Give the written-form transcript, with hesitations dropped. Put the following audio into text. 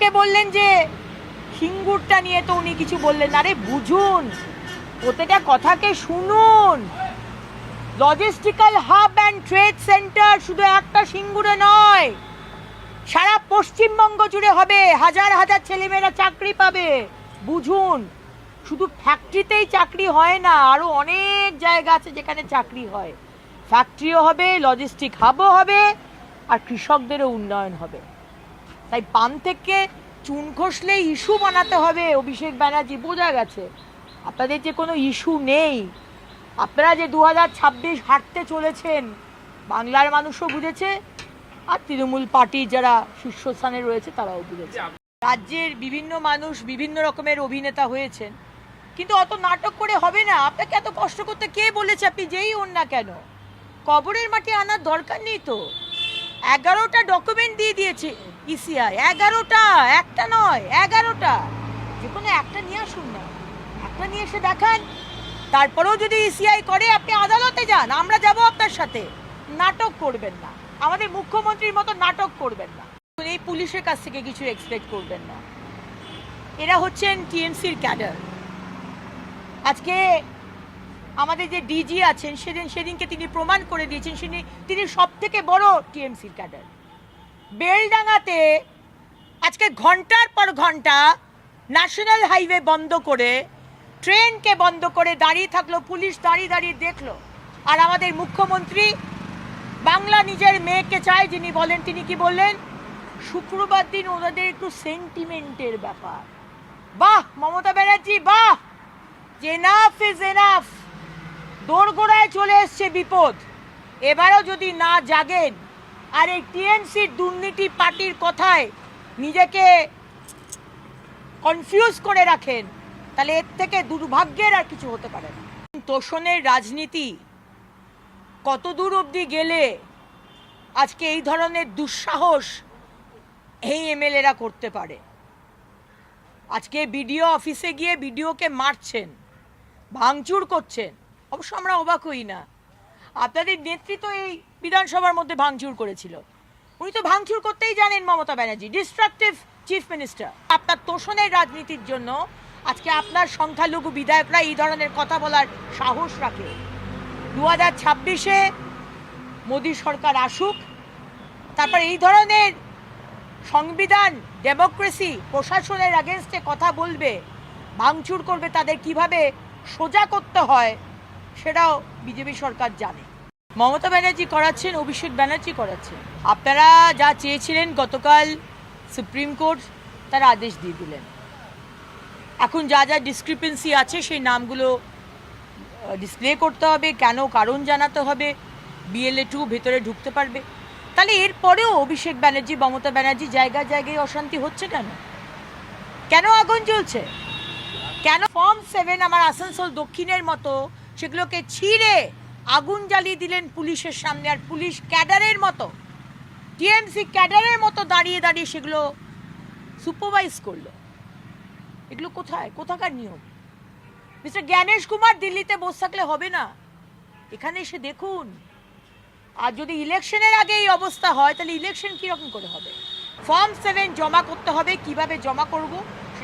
আমাকে বললেন যে সিঙ্গুরটা নিয়ে তো উনি কিছু বললেন। আরে বুঝুন, প্রত্যেকটা কথাকে শুনুন। Logistical hub and trade centre শুধু একটা সিঙ্গুরে নয়, সারা পশ্চিমবঙ্গ জুড়ে হবে। হাজার হাজার ছেলেমেয়েরা চাকরি পাবে। বুঝুন, শুধু ফ্যাক্টরিতেই চাকরি হয় না, আরো অনেক জায়গা আছে যেখানে চাকরি হয়। ফ্যাক্টরিও হবে, লজিস্টিক হাবও হবে, আর কৃষকদেরও উন্নয়ন হবে। তাই পান থেকে চুন খসলে ইস্যু বানাতে হবে। অভিষেক ব্যানার্জি, বোঝা গেছে আপনাদের যে কোনো ইস্যু নেই। আপনারা যে 2026 হাঁটতে চলেছেন, বাংলার মানুষও বুঝেছে, আর তৃণমূল পার্টির যারা শীর্ষস্থানে রয়েছে তারাও বুঝেছে। রাজ্যের বিভিন্ন মানুষ বিভিন্ন রকমের অভিনেতা হয়েছেন, কিন্তু অত নাটক করে হবে না। আপনাকে এত কষ্ট করতে কে বলেছে? আপনি যেই হন না কেন, কবরের মাটি আনার দরকার নেই তো। 11টা ডকুমেন্ট দিয়ে দিয়েছে ইসিআই। 11টা, একটা নয়, 11টা। যে কোনো একটা নিয়ে আসুন না, একটা নিয়ে এসে দেখান। তারপরেও যদি ইসিআই করে, আপনি আদালতে যান, আমরা যাব আপনার সাথে। নাটক করবেন না, আমাদের মুখ্যমন্ত্রীর মতো নাটক করবেন না। এই পুলিশের কাছ থেকে কিছু এক্সপেক্ট করবেন না। এরা হচ্ছেন টিএমসির ক্যাডার। আজকে আমাদের যে ডিজি আছেন, সেদিনকে তিনি প্রমাণ করে দিয়েছেন তিনি সব থেকে বড় টিএমসির ক্যাডার। বেলডাঙ্গাতে আজকে ঘন্টার পর ঘন্টা ন্যাশনাল হাইওয়ে বন্ধ করে, ট্রেনকে বন্ধ করে দাঁড়িয়ে থাকলো পুলিশ, দাঁড়িয়ে দাঁড়িয়ে দেখলো। আর আমাদের মুখ্যমন্ত্রী বাংলা নিজের মেয়েকে চায়, যিনি বলেন, তিনি কি বললেন? শুক্রবার দিন ওনাদের একটু সেন্টিমেন্টের ব্যাপার। বাহ মমতা ব্যানার্জি, বাহ! Enough is enough. দোরগোড়ায় চলে এসছে বিপদ। এবারও যদি না জাগেন আর এই টিএমসির দুর্নীতি পার্টির কথায় নিজেকে কনফিউজ করে রাখেন, তাহলে এর থেকে দুর্ভাগ্যের আর কিছু হতে পারে না। তোষণের রাজনীতি কত দূর অবধি গেলে আজকে এই ধরনের দুঃসাহস এই এমএলএরা করতে পারে? আজকে বিডিও অফিসে গিয়ে বিডিওকে মারছেন, ভাঙচুর করছেন। অবশ্য আমরা অবাক হই না, আপনাদের নেতৃত্ব এই বিধানসভার মধ্যে ভাঙচুর করেছিল। উনি তো ভাঙচুর করতেই জানেন, Mamata Banerjee, destructive chief minister. আপনার তোষণের রাজনীতির জন্য আজকে আপনার সংখ্যালঘু বিধায়করা এই ধরনের কথা বলার সাহস রাখে। 2026-এ মোদী সরকার আসুক, তারপর এই ধরনের সংবিধান, ডেমোক্রেসি, প্রশাসনের এগেনস্টে কথা বলবে, ভাঙচুর করবে, তাদের কিভাবে সোজা করতে হয় সেটাও বিজেপি সরকার জানে। মমতা ব্যানার্জি করাচ্ছেন, অভিষেক ব্যানার্জি করাচ্ছেন। আপনারা যা চেয়েছিলেন গতকাল সুপ্রিম কোর্ট তার আদেশ দিয়ে দিলেন। এখন যা যা ডিসক্রিপেন্সি আছে সেই নামগুলো ডিসপ্লে করতে হবে, কেন কারণ জানাতে হবে, বিএলএ 2 ভেতরে ঢুকতে পারবে। তাহলে এরপরেও অভিষেক ব্যানার্জি, মমতা ব্যানার্জি জায়গায় জায়গায় অশান্তি হচ্ছে কেন? কেন আগুন জ্বলছে? কেন ফর্ম 7 আমার আসানসোল দক্ষিণের মতো সেগুলোকে ছিঁড়ে আগুন জ্বালিয়ে দিলেন পুলিশের সামনে? আর পুলিশ ক্যাডারের মতো, টিএমসি ক্যাডারের মতো দাঁড়িয়ে দাঁড়িয়ে সেগুলো সুপারভাইজ করলো। এগুলো কোথাকার নিয়ম? মিস্টার জ্ঞানেশ কুমার দিল্লিতে বসে থাকলে হবে না, এখানে এসে দেখুন। আর যদি ইলেকশনের আগে এই অবস্থা হয়, তাহলে ইলেকশন কিরকম করে হবে? ফর্ম 7 জমা করতে হবে, কিভাবে জমা করব